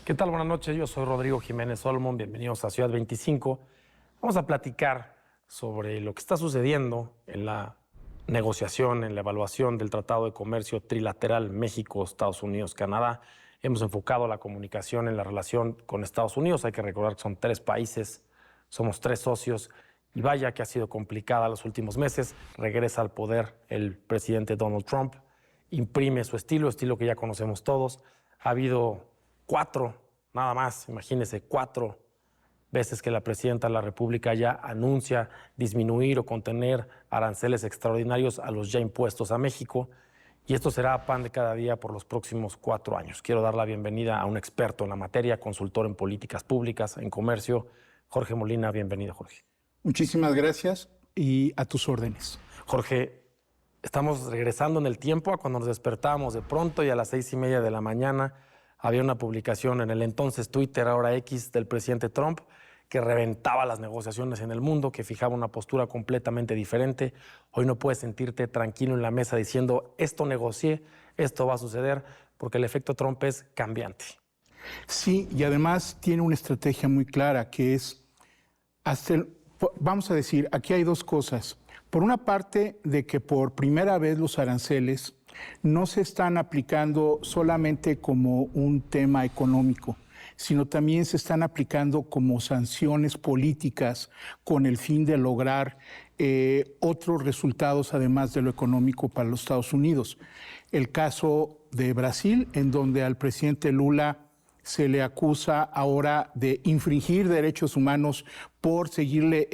¿Qué tal? Buenas noches, yo soy Rodrigo Jiménez Solomon, bienvenidos a Ciudad 25. Vamos a platicar sobre lo que está sucediendo en la negociación, en la evaluación del Tratado de Comercio Trilateral México, Estados Unidos, Canadá. Hemos enfocado la comunicación en la relación con Estados Unidos. Hay que recordar que son 3 países, somos 3 socios, y vaya que ha sido complicada los últimos meses. Regresa al poder el presidente Donald Trump, imprime su estilo que ya conocemos todos. Ha habido 4, nada más, imagínense, 4 veces que la presidenta de la República ya anuncia disminuir o contener aranceles extraordinarios a los ya impuestos a México, y esto será pan de cada día por los próximos 4 años. Quiero dar la bienvenida a un experto en la materia, consultor en políticas públicas, en comercio, Jorge Molina. Bienvenido, Jorge. Muchísimas gracias y a tus órdenes. Jorge, estamos regresando en el tiempo a cuando nos despertábamos de pronto y a las 6:30 de la mañana había una publicación en el entonces Twitter, ahora X, del presidente Trump, que reventaba las negociaciones en el mundo, que fijaba una postura completamente diferente. Hoy no puedes sentirte tranquilo en la mesa diciendo, esto negocié, esto va a suceder, porque el efecto Trump es cambiante. Sí, y además tiene una estrategia muy clara, que es, vamos a decir, aquí hay 2 cosas. Por una parte, de que por primera vez los aranceles no se están aplicando solamente como un tema económico, sino también se están aplicando como sanciones políticas con el fin de lograr otros resultados además de lo económico para los Estados Unidos. El caso de Brasil, en donde al presidente Lula se le acusa ahora de infringir derechos humanos por seguirle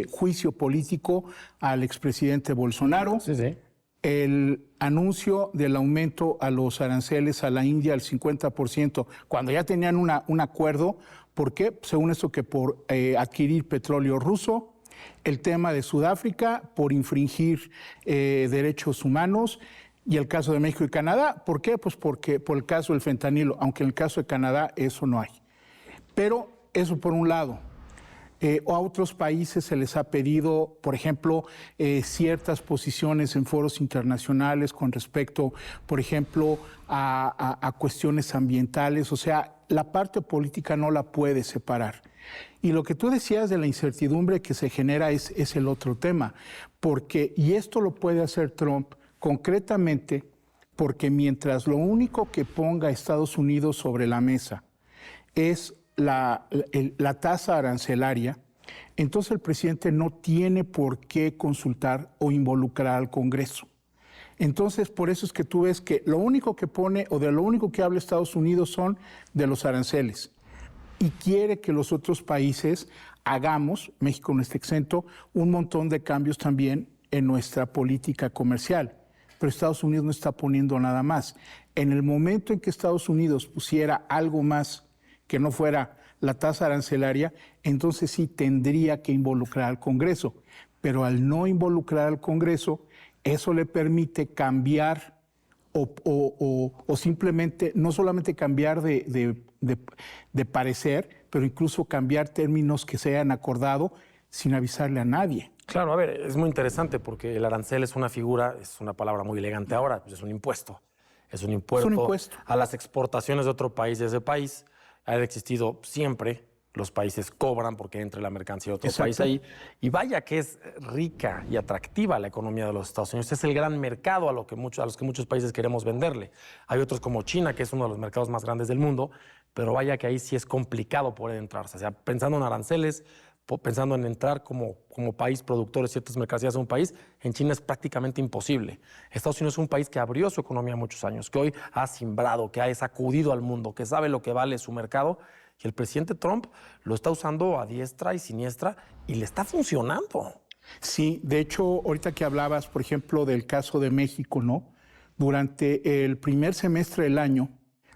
juicio político al expresidente Bolsonaro. Sí, sí. El anuncio del aumento a los aranceles a la India al 50%, cuando ya tenían un acuerdo. ¿Por qué? Según esto, que por adquirir petróleo ruso. El tema de Sudáfrica, por infringir derechos humanos. Y el caso de México y Canadá, ¿por qué? Pues porque por el caso del fentanilo, aunque en el caso de Canadá eso no hay. Pero eso por un lado. A otros países se les ha pedido, por ejemplo, ciertas posiciones en foros internacionales con respecto, por ejemplo, a cuestiones ambientales. O sea, la parte política no la puede separar. Y lo que tú decías de la incertidumbre que se genera es el otro tema. Y esto lo puede hacer Trump concretamente porque mientras lo único que ponga Estados Unidos sobre la mesa es la tasa arancelaria, entonces el presidente no tiene por qué consultar o involucrar al Congreso. Entonces, por eso es que tú ves que lo único que pone o de lo único que habla Estados Unidos son de los aranceles. Y quiere que los otros países hagamos, México no está exento, un montón de cambios también en nuestra política comercial. Pero Estados Unidos no está poniendo nada más. En el momento en que Estados Unidos pusiera algo más que no fuera la tasa arancelaria, entonces sí tendría que involucrar al Congreso. Pero al no involucrar al Congreso, eso le permite cambiar o simplemente, no solamente cambiar de parecer, pero incluso cambiar términos que se hayan acordado sin avisarle a nadie. Claro, a ver, es muy interesante porque el arancel es una figura, es una palabra muy elegante ahora, pues es un impuesto. Es un impuesto a las exportaciones de otro país, de ese país. Ha existido siempre, los países cobran porque entre la mercancía de otro país ahí. Y vaya que es rica y atractiva la economía de los Estados Unidos. Es el gran mercado a los que muchos países queremos venderle. Hay otros como China, que es uno de los mercados más grandes del mundo, pero vaya que ahí sí es complicado poder entrar. O sea, pensando en aranceles, pensando en entrar como país productor de ciertas mercancías a un país, en China es prácticamente imposible. Estados Unidos es un país que abrió su economía muchos años, que hoy ha simbrado, que ha sacudido al mundo, que sabe lo que vale su mercado, y el presidente Trump lo está usando a diestra y siniestra y le está funcionando. Sí, de hecho, ahorita que hablabas, por ejemplo, del caso de México, ¿no? Durante el primer semestre del año,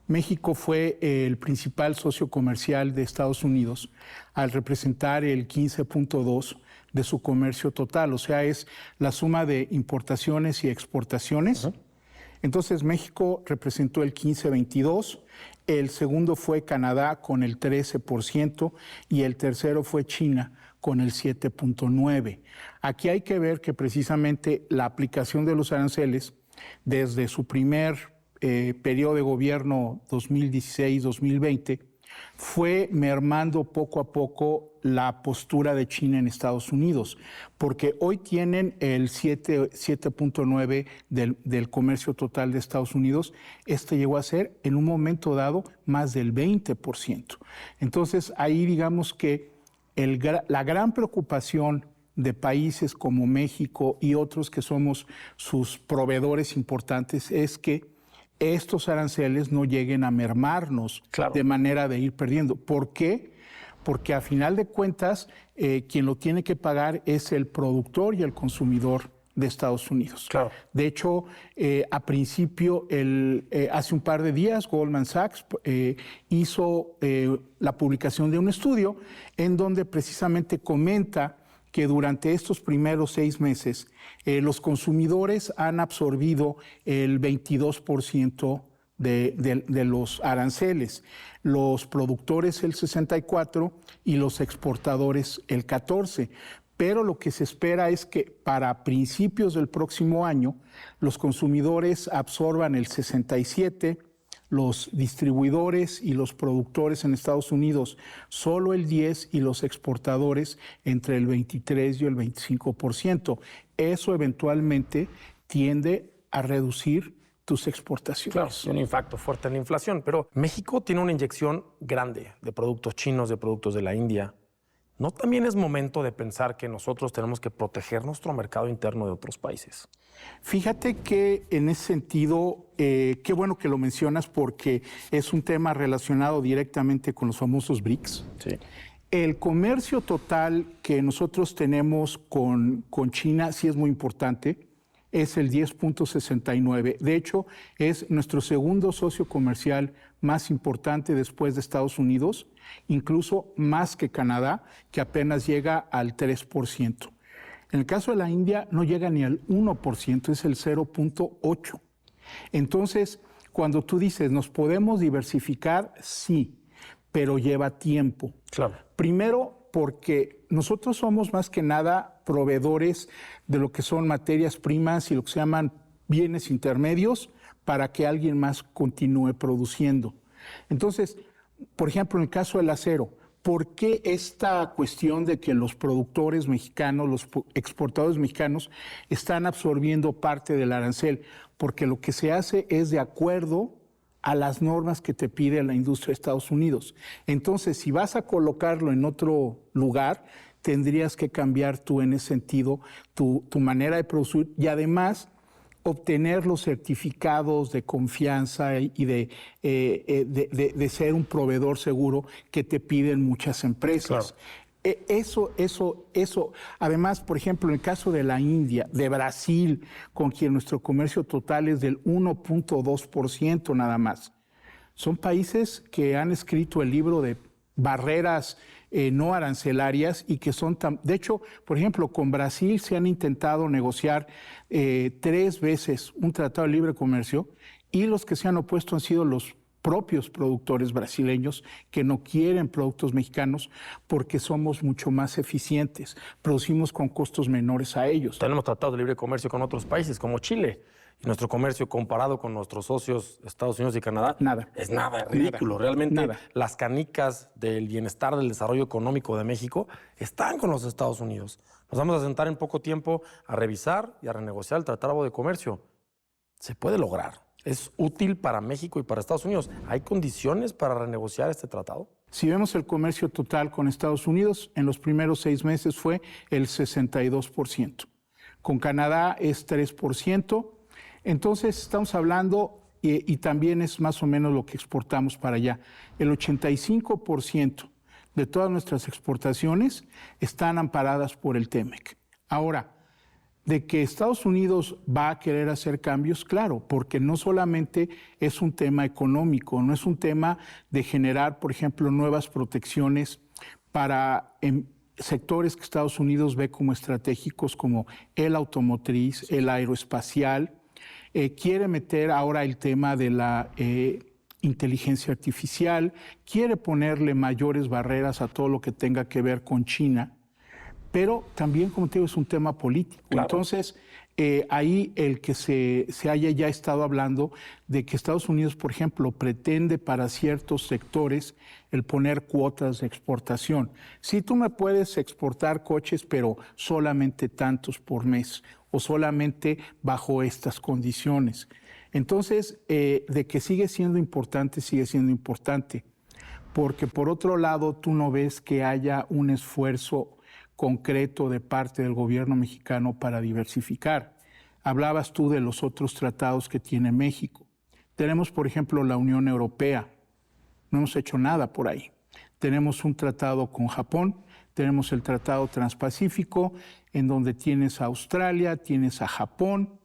México fue el principal socio comercial de Estados Unidos al representar el 15.2% de su comercio total. O sea, es la suma de importaciones y exportaciones. Entonces, México representó el 15.22%, el segundo fue Canadá con el 13% y el tercero fue China con el 7.9%. Aquí hay que ver que precisamente la aplicación de los aranceles, desde su primer periodo de gobierno 2016-2020 fue mermando poco a poco la postura de China en Estados Unidos, porque hoy tienen el 7.9 del comercio total de Estados Unidos. Este llegó a ser en un momento dado más del 20%. Entonces ahí digamos que la gran preocupación de países como México y otros que somos sus proveedores importantes es que estos aranceles no lleguen a mermarnos de manera de ir perdiendo. ¿Por qué? Porque a final de cuentas, quien lo tiene que pagar es el productor y el consumidor de Estados Unidos. Claro. De hecho, a principio, hace un par de días, Goldman Sachs hizo la publicación de un estudio en donde precisamente comenta que durante estos primeros 6 meses los consumidores han absorbido el 22% de los aranceles, los productores el 64% y los exportadores el 14%. Pero lo que se espera es que para principios del próximo año los consumidores absorban el 67%, los distribuidores y los productores en Estados Unidos solo el 10% y los exportadores entre el 23% y el 25%. Eso eventualmente tiende a reducir tus exportaciones. Claro, es un impacto fuerte en la inflación, pero México tiene una inyección grande de productos chinos, de productos de la India. ¿No también es momento de pensar que nosotros tenemos que proteger nuestro mercado interno de otros países? Fíjate que en ese sentido, qué bueno que lo mencionas porque es un tema relacionado directamente con los famosos BRICS. Sí. El comercio total que nosotros tenemos con China sí es muy importante, es el 10.69. De hecho, es nuestro segundo socio comercial más importante después de Estados Unidos, incluso más que Canadá, que apenas llega al 3%. En el caso de la India no llega ni al 1%, es el 0.8%. Entonces, cuando tú dices, ¿nos podemos diversificar? Sí, pero lleva tiempo. Claro. Primero, porque nosotros somos más que nada proveedores de lo que son materias primas y lo que se llaman bienes intermedios para que alguien más continúe produciendo. Entonces, por ejemplo, en el caso del acero, ¿por qué esta cuestión de que los productores mexicanos, los exportadores mexicanos están absorbiendo parte del arancel? Porque lo que se hace es de acuerdo a las normas que te pide la industria de Estados Unidos. Entonces, si vas a colocarlo en otro lugar, tendrías que cambiar tú en ese sentido tu manera de producir y además obtener los certificados de confianza y de ser un proveedor seguro que te piden muchas empresas. Claro. Eso. Además, por ejemplo, en el caso de la India, de Brasil, con quien nuestro comercio total es del 1.2% nada más. Son países que han escrito el libro de barreras no arancelarias y que son de hecho, por ejemplo, con Brasil se han intentado negociar 3 veces un tratado de libre comercio y los que se han opuesto han sido los propios productores brasileños que no quieren productos mexicanos porque somos mucho más eficientes, producimos con costos menores a ellos. Tenemos tratados de libre comercio con otros países como Chile y nuestro comercio comparado con nuestros socios Estados Unidos y Canadá es ridículo. Realmente las canicas del bienestar, del desarrollo económico de México están con los Estados Unidos. Nos vamos a sentar en poco tiempo a revisar y a renegociar el tratado de comercio. Se puede lograr. ¿Es útil para México y para Estados Unidos? ¿Hay condiciones para renegociar este tratado? Si vemos el comercio total con Estados Unidos, en los primeros 6 meses fue el 62%. Con Canadá es 3%. Entonces estamos hablando, y también es más o menos lo que exportamos para allá, el 85% de todas nuestras exportaciones están amparadas por el TEMEC. Ahora, de que Estados Unidos va a querer hacer cambios, claro, porque no solamente es un tema económico, no es un tema de generar, por ejemplo, nuevas protecciones para sectores que Estados Unidos ve como estratégicos, como el automotriz, el aeroespacial. Quiere meter ahora el tema de la inteligencia artificial, quiere ponerle mayores barreras a todo lo que tenga que ver con China. Pero también, como te digo, es un tema político. Claro. Entonces, ahí el que se haya ya estado hablando de que Estados Unidos, por ejemplo, pretende para ciertos sectores el poner cuotas de exportación. Sí, tú me puedes exportar coches, pero solamente tantos por mes o solamente bajo estas condiciones. Entonces, de que sigue siendo importante, sigue siendo importante. Porque por otro lado, tú no ves que haya un esfuerzo concreto de parte del gobierno mexicano para diversificar. Hablabas tú de los otros tratados que tiene México. Tenemos, por ejemplo, la Unión Europea. No hemos hecho nada por ahí. Tenemos un tratado con Japón, tenemos el Tratado Transpacífico, en donde tienes a Australia, tienes a Japón.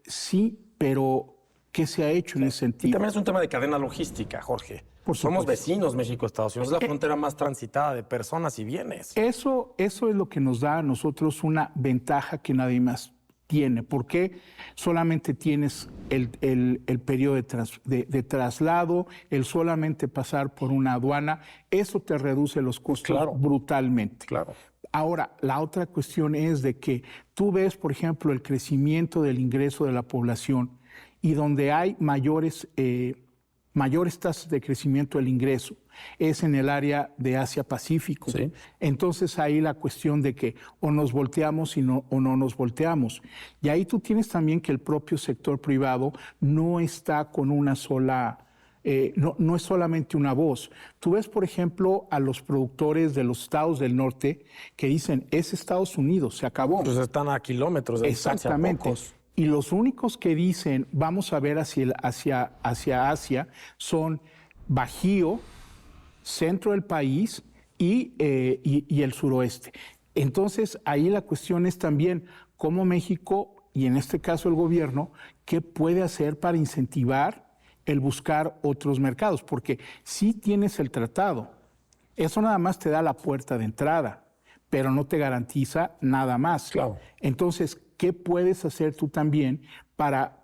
Sí, pero ¿qué se ha hecho en ese sentido? Y también es un tema de cadena logística, Jorge. Somos vecinos, México, Estados Unidos. Es la frontera más transitada de personas y bienes. Eso es lo que nos da a nosotros una ventaja que nadie más tiene. Porque solamente tienes el periodo de traslado, el solamente pasar por una aduana. Eso te reduce los costos brutalmente. Claro. Ahora, la otra cuestión es de que tú ves, por ejemplo, el crecimiento del ingreso de la población y donde hay mayores tasas de crecimiento del ingreso es en el área de Asia-Pacífico. Sí. Entonces ahí la cuestión de que o nos volteamos o no nos volteamos. Y ahí tú tienes también que el propio sector privado no está con una sola... no es solamente una voz. Tú ves, por ejemplo, a los productores de los estados del norte que dicen, es Estados Unidos, se acabó. Pues están a kilómetros de distancia. Exactamente. Pocos. Y los únicos que dicen, vamos a ver hacia Asia, son Bajío, centro del país y el suroeste. Entonces, ahí la cuestión es también cómo México, y en este caso el gobierno, qué puede hacer para incentivar el buscar otros mercados. Porque si tienes el tratado, eso nada más te da la puerta de entrada, pero no te garantiza nada más. Claro. Entonces, ¿qué puedes hacer tú también para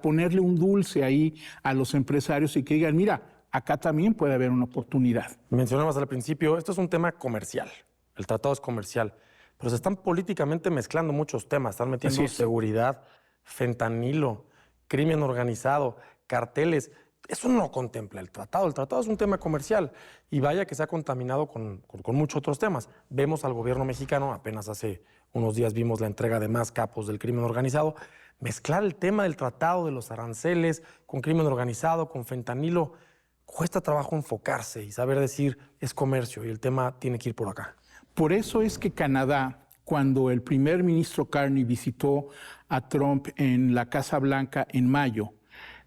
ponerle un dulce ahí a los empresarios y que digan, mira, acá también puede haber una oportunidad? Mencionabas al principio, esto es un tema comercial. El tratado es comercial. Pero se están políticamente mezclando muchos temas. Están metiendo seguridad, fentanilo, crimen organizado, carteles. Eso no lo contempla el tratado. El tratado es un tema comercial. Y vaya que se ha contaminado con muchos otros temas. Vemos al gobierno mexicano, apenas hace unos días vimos la entrega de más capos del crimen organizado, mezclar el tema del tratado de los aranceles con crimen organizado, con fentanilo. Cuesta trabajo enfocarse y saber decir es comercio y el tema tiene que ir por acá. Por eso es que Canadá, cuando el primer ministro Carney visitó a Trump en la Casa Blanca en mayo,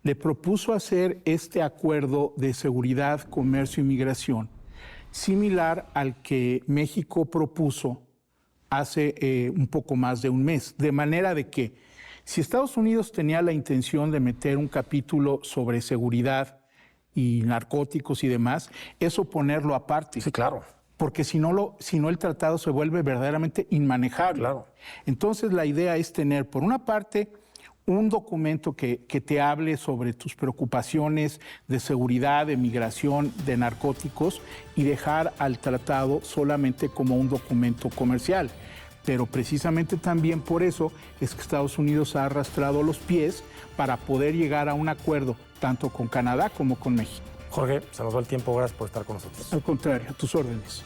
le propuso hacer este acuerdo de seguridad, comercio y migración, similar al que México propuso hace un poco más de un mes. De manera de que si Estados Unidos tenía la intención de meter un capítulo sobre seguridad y narcóticos y demás, eso ponerlo aparte. Sí, claro. Porque si no el tratado se vuelve verdaderamente inmanejable. Claro. Entonces la idea es tener, por una parte, un documento que te hable sobre tus preocupaciones de seguridad, de migración, de narcóticos y dejar al tratado solamente como un documento comercial. Pero precisamente también por eso es que Estados Unidos ha arrastrado los pies para poder llegar a un acuerdo tanto con Canadá como con México. Jorge, se nos va el tiempo. Gracias por estar con nosotros. Al contrario, a tus órdenes.